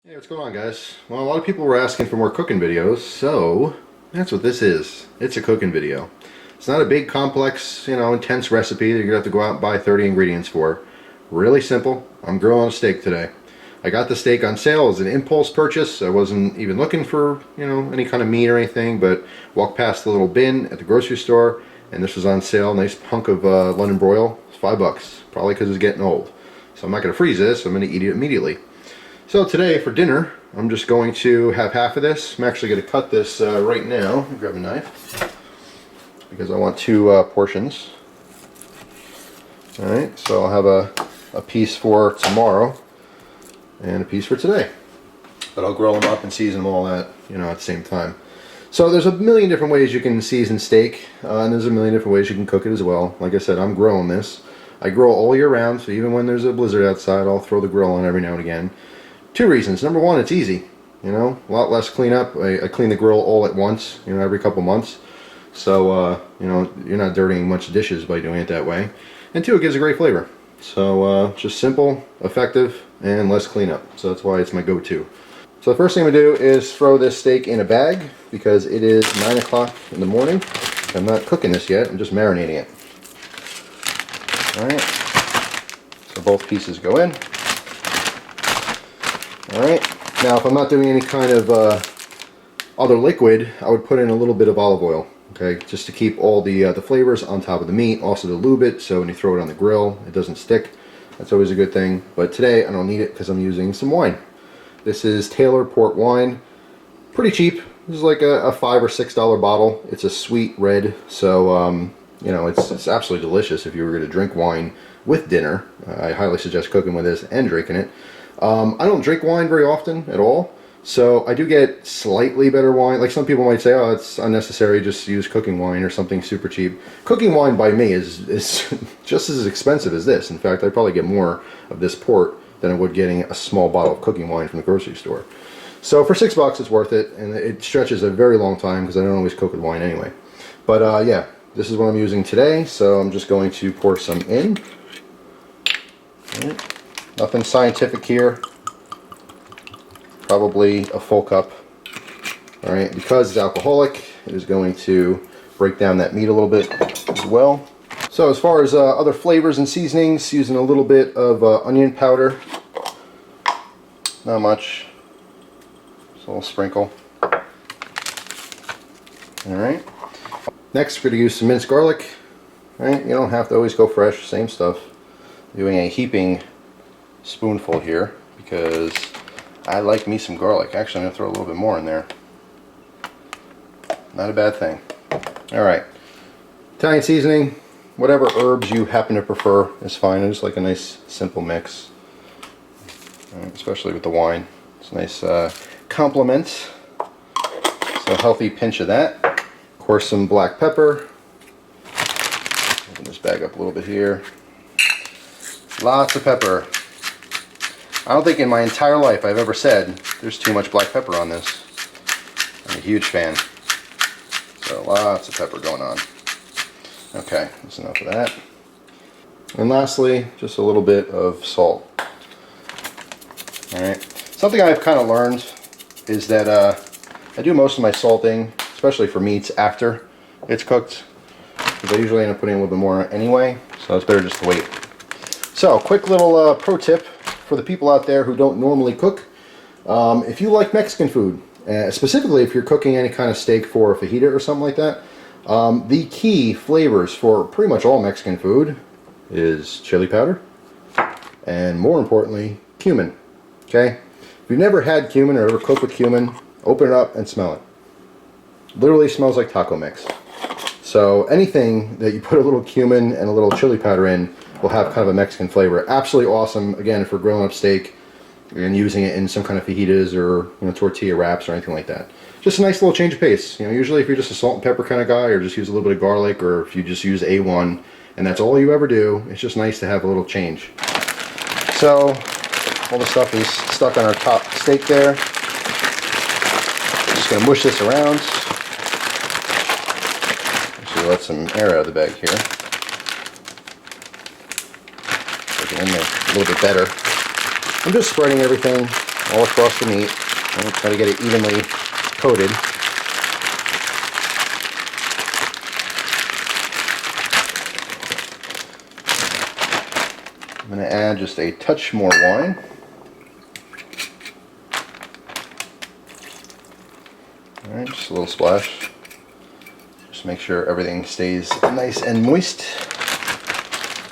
Hey, what's going on, guys? Well, a lot of people were asking for more cooking videos, so that's what this is. It's a cooking video. It's not a big, complex, intense recipe that you're gonna have to go out and buy 30 ingredients for. Really simple. I'm grilling a steak today. I got the steak on sale as an impulse purchase. I wasn't even looking for, any kind of meat or anything, but walked past the little bin at the grocery store, and this was on sale. Nice hunk of London broil. It's $5, probably because it's getting old. So I'm not gonna freeze this. I'm gonna eat it immediately. So today for dinner, I'm just going to have half of this. I'm actually going to cut this right now. Grab a knife because I want two portions. Alright, so I'll have a piece for tomorrow and a piece for today. But I'll grill them up and season them all at the same time. So there's a million different ways you can season steak, and there's a million different ways you can cook it as well. Like I said, I'm grilling this. I grill all year round, so even when there's a blizzard outside, I'll throw the grill on every now and again. Two reasons. Number one, it's easy. A lot less cleanup. I clean the grill all at once, every couple months. So, you're not dirtying much dishes by doing it that way. And two, it gives a great flavor. So, just simple, effective, and less cleanup. So that's why it's my go-to. So the first thing we do is throw this steak in a bag because it is 9 o'clock in the morning. I'm not cooking this yet. I'm just marinating it. Alright. So both pieces go in. Alright, now if I'm not doing any kind of other liquid, I would put in a little bit of olive oil, okay, just to keep all the flavors on top of the meat, also to lube it, so when you throw it on the grill, it doesn't stick. That's always a good thing, but today I don't need it because I'm using some wine. This is Taylor port wine, pretty cheap. This is like a $5 or $6 bottle. It's a sweet red, so it's absolutely delicious if you were going to drink wine with dinner. I highly suggest cooking with this and drinking it. I don't drink wine very often at all, so I do get slightly better wine. Like some people might say, oh, it's unnecessary, just use cooking wine or something super cheap. Cooking wine by me is just as expensive as this. In fact, I probably get more of this port than I would getting a small bottle of cooking wine from the grocery store. So for $6, it's worth it, and it stretches a very long time because I don't always cook with wine anyway. But yeah, this is what I'm using today, so I'm just going to pour some in. All right. Nothing scientific here. Probably a full cup. Alright, because it's alcoholic, it is going to break down that meat a little bit as well. So as far as other flavors and seasonings, using a little bit of onion powder. Not much. Just a little sprinkle. Alright. Next we're going to use some minced garlic. Alright, you don't have to always go fresh, same stuff. Doing a heaping spoonful here because I like me some garlic. Actually, I'm going to throw a little bit more in there. Not a bad thing. Alright. Italian seasoning, whatever herbs you happen to prefer is fine. I just like a nice simple mix. Right, especially with the wine. It's a nice complement. So a healthy pinch of that. Of course, some black pepper. Open this bag up a little bit here. Lots of pepper. I don't think in my entire life I've ever said there's too much black pepper on this. I'm a huge fan. So lots of pepper going on. Okay, that's enough of that. And lastly, just a little bit of salt. Alright. Something I've kind of learned is that I do most of my salting, especially for meats, after it's cooked. Because I usually end up putting a little bit more anyway, so it's better just to wait. So, quick little pro tip for the people out there who don't normally cook. If you like Mexican food, specifically if you're cooking any kind of steak for a fajita or something like that, the key flavors for pretty much all Mexican food is chili powder and, more importantly, cumin. Okay? If you've never had cumin or ever cooked with cumin, open it up and smell it. Literally smells like taco mix. So anything that you put a little cumin and a little chili powder in will have kind of a Mexican flavor. Absolutely awesome, again, if we're grilling up steak and using it in some kind of fajitas or tortilla wraps or anything like that. Just a nice little change of pace. Usually if you're just a salt and pepper kind of guy, or just use a little bit of garlic, or if you just use A1 and that's all you ever do, it's just nice to have a little change. So all the stuff is stuck on our top steak there. Just gonna mush this around. Actually, let some air out of the bag here. In there a little bit better. I'm just spreading everything all across the meat. And try to get it evenly coated. I'm going to add just a touch more wine. Alright, just a little splash. Just make sure everything stays nice and moist.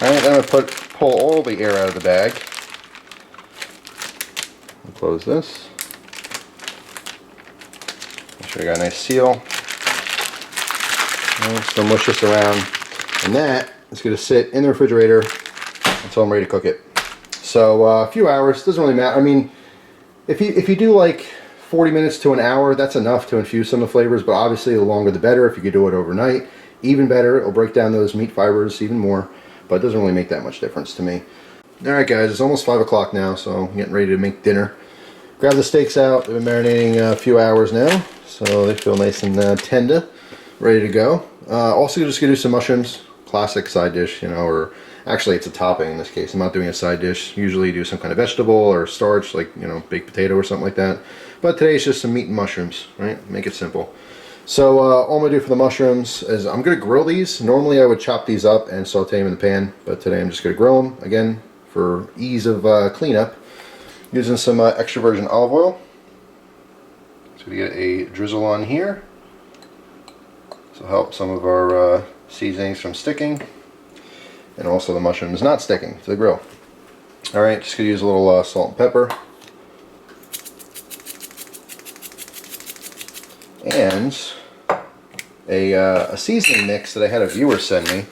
Alright, then I'm going to pull all the air out of the bag. And close this. Make sure you got a nice seal. So mush this around. And that is going to sit in the refrigerator until I'm ready to cook it. So a few hours, doesn't really matter. I mean, if you do like 40 minutes to an hour, that's enough to infuse some of the flavors, but obviously the longer the better. If you could do it overnight, even better. It'll break down those meat fibers even more, but it doesn't really make that much difference to me. Alright guys, it's almost 5 o'clock now, so I'm getting ready to make dinner. Grab the steaks out. They've been marinating a few hours now, so they feel nice and tender, ready to go. Also just gonna do some mushrooms, classic side dish, you know, or actually it's a topping in this case. I'm not doing a side dish. Usually do some kind of vegetable or starch, like, you know, baked potato or something like that. But today it's just some meat and mushrooms, right? Make it simple. So all I'm gonna do for the mushrooms is I'm gonna grill these. Normally I would chop these up and saute them in the pan, but today I'm just gonna grill them, again, for ease of cleanup, using some extra virgin olive oil. So we get a drizzle on here. This will help some of our seasonings from sticking, and also the mushrooms not sticking to the grill. Alright, just gonna use a little salt and pepper. And a seasoning mix that I had a viewer send me,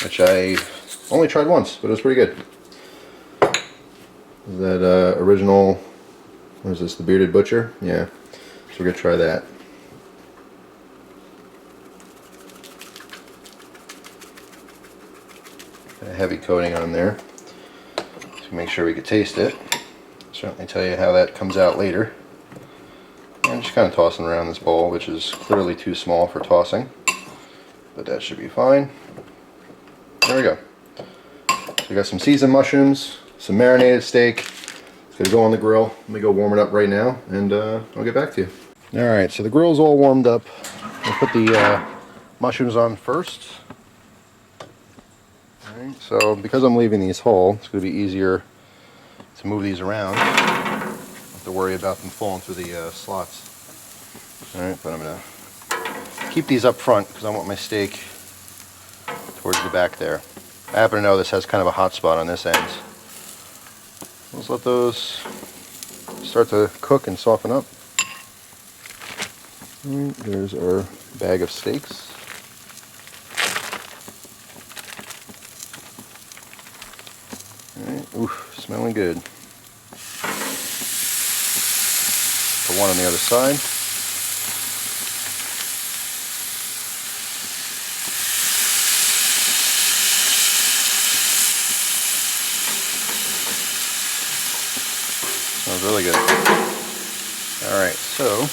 which I only tried once, but it was pretty good. Is that original, what is this, the Bearded Butcher? Yeah, so we're gonna try that. A heavy coating on there to make sure we could taste it. Certainly tell you how that comes out later. And just kind of tossing around this bowl, which is clearly too small for tossing, but that should be fine. There we go. So we got some seasoned mushrooms, some marinated steak. It's gonna go on the grill. Let me go warm it up right now, and I'll get back to you. All right, so the grill's all warmed up. I'll put the mushrooms on first. All right, so because I'm leaving these whole, it's gonna be easier to move these around. To worry about them falling through the slots. Alright, but I'm going to keep these up front because I want my steak towards the back there. I happen to know this has kind of a hot spot on this end. Let's let those start to cook and soften up. Alright, there's our bag of steaks. Alright, oof, smelling good. The one on the other side. Smells really good. Alright, so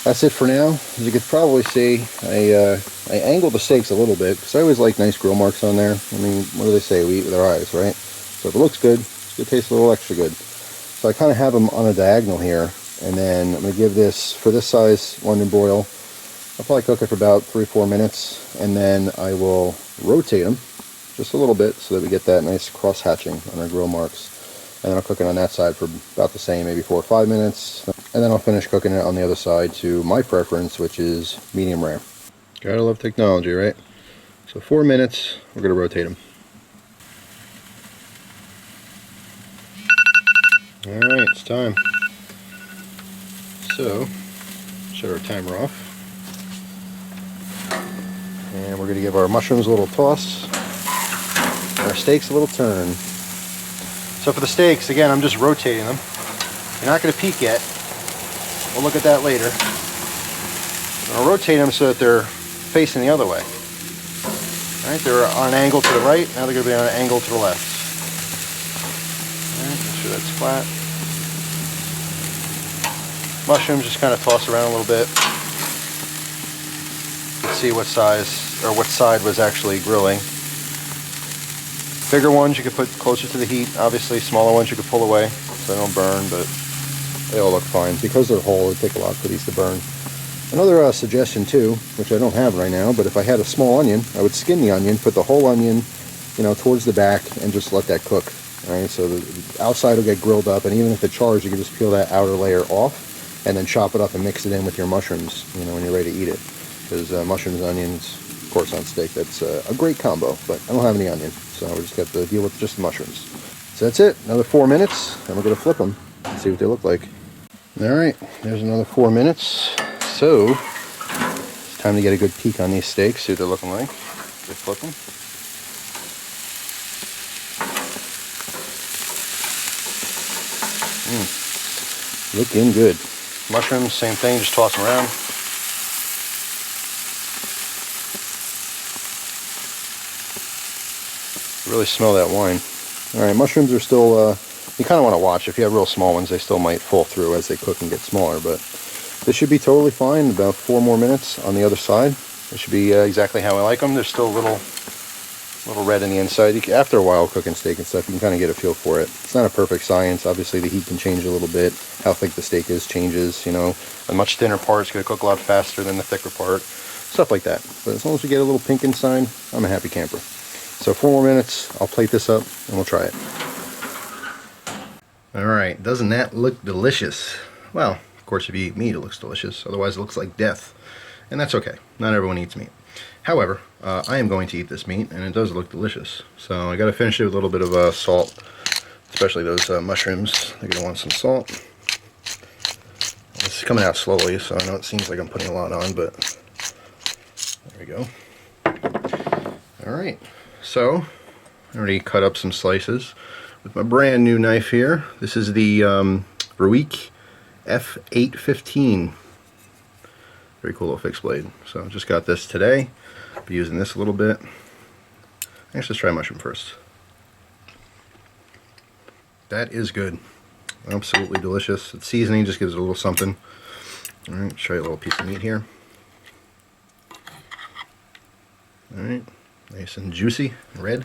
that's it for now. As you could probably see, I angled the steaks a little bit because I always like nice grill marks on there. I mean, what do they say? We eat with our eyes, right? So if it looks good, it's going to taste a little extra good. So I kind of have them on a diagonal here, and then I'm going to give this, for this size London broil, I'll probably cook it for about 3-4 minutes, and then I will rotate them just a little bit so that we get that nice cross hatching on our grill marks. And then I'll cook it on that side for about the same, maybe 4 or 5 minutes, and then I'll finish cooking it on the other side to my preference, which is medium rare. Gotta love technology, right? So 4 minutes, we're going to rotate them. Alright, it's time. So, shut our timer off. And we're going to give our mushrooms a little toss. And our steaks a little turn. So for the steaks, again, I'm just rotating them. They're not going to peak yet. We'll look at that later. I'll rotate them so that they're facing the other way. Alright, they're on an angle to the right, now they're going to be on an angle to the left. Alright, make sure that's flat. Mushrooms just kind of toss around a little bit. Let's see what size, or what side was actually grilling. Bigger ones you could put closer to the heat. Obviously, smaller ones you could pull away so they don't burn, but they all look fine. Because they're whole, it'd take a lot for these to burn. Another suggestion too, which I don't have right now, but if I had a small onion, I would skin the onion, put the whole onion, you know, towards the back, and just let that cook. All right, so the outside will get grilled up, and even if it chars, you can just peel that outer layer off, and then chop it up and mix it in with your mushrooms, you know, when you're ready to eat it. Because mushrooms and onions, of course, on steak, that's a great combo. But I don't have any onion, so we just got to deal with just the mushrooms. So that's it. Another 4 minutes, and we're gonna flip them and see what they look like. All right, there's another 4 minutes. So, it's time to get a good peek on these steaks, see what they're looking like. Just flip them. Looking good. Mushrooms, same thing, just toss them around. Really smell that wine. Alright, mushrooms are still, you kind of want to watch. If you have real small ones, they still might fall through as they cook and get smaller, but this should be totally fine. About 4 more minutes on the other side. It should be exactly how I like them. They're still a little red on the inside. After a while cooking steak and stuff, you can kind of get a feel for it. It's not a perfect science. Obviously, the heat can change a little bit. How thick the steak is changes. You know, a much thinner part is going to cook a lot faster than the thicker part. Stuff like that. But as long as we get a little pink inside, I'm a happy camper. So 4 more minutes. I'll plate this up and we'll try it. All right. Doesn't that look delicious? Well, of course, if you eat meat, it looks delicious. Otherwise, it looks like death. And that's okay. Not everyone eats meat. However, I am going to eat this meat, and it does look delicious. So I got to finish it with a little bit of salt, especially those mushrooms. They're going to want some salt. It's coming out slowly, so I know it seems like I'm putting a lot on, but there we go. All right. So I already cut up some slices with my brand new knife here. This is the Broil F815. Very cool little fixed blade. So just got this today. Be using this a little bit. Let's just try mushroom first. That is good. Absolutely delicious. The seasoning just gives it a little something. Alright, show you a little piece of meat here. Alright, nice and juicy, red.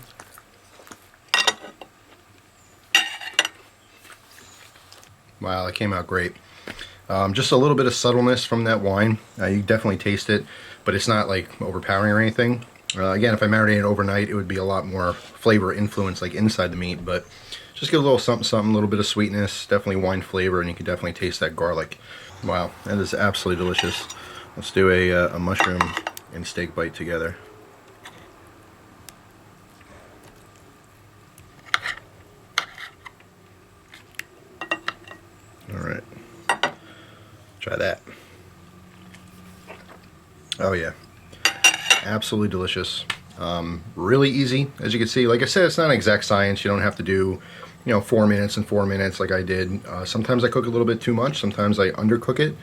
Wow, that came out great. Just a little bit of subtleness from that wine. You definitely taste it, but it's not like overpowering or anything. Again, if I marinated it overnight, it would be a lot more flavor influence like inside the meat, but just give a little something, something, a little bit of sweetness, definitely wine flavor, and you can definitely taste that garlic. Wow, that is absolutely delicious. Let's do a mushroom and steak bite together. All right. Try that. Oh yeah, absolutely delicious. Really easy, as you can see. Like I said, it's not an exact science. You don't have to do, 4 minutes and 4 minutes like I did. Sometimes I cook a little bit too much. Sometimes I undercook it.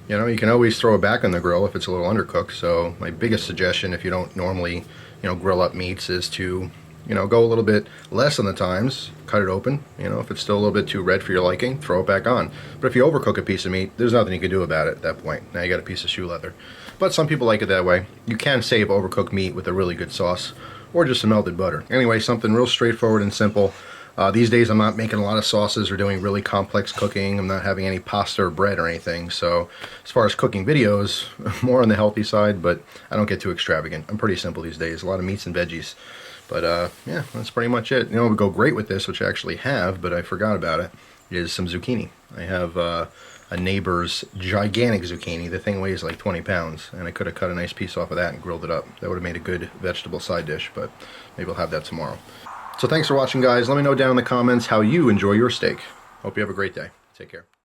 You can always throw it back on the grill if it's a little undercooked. So my biggest suggestion, if you don't normally, grill up meats, is to go a little bit less on the times, cut it open. If it's still a little bit too red for your liking, throw it back on. But if you overcook a piece of meat, there's nothing you can do about it at that point. Now you got a piece of shoe leather. But some people like it that way. You can save overcooked meat with a really good sauce, or just some melted butter. Anyway, something real straightforward and simple. These days I'm not making a lot of sauces or doing really complex cooking. I'm not having any pasta or bread or anything. So as far as cooking videos, more on the healthy side, but I don't get too extravagant. I'm pretty simple these days. A lot of meats and veggies. But yeah, that's pretty much it. It would go great with this, which I actually have, but I forgot about it, is some zucchini. I have a neighbor's gigantic zucchini. The thing weighs like 20 pounds, and I could have cut a nice piece off of that and grilled it up. That would have made a good vegetable side dish, but maybe I'll have that tomorrow. So thanks for watching, guys. Let me know down in the comments how you enjoy your steak. Hope you have a great day. Take care.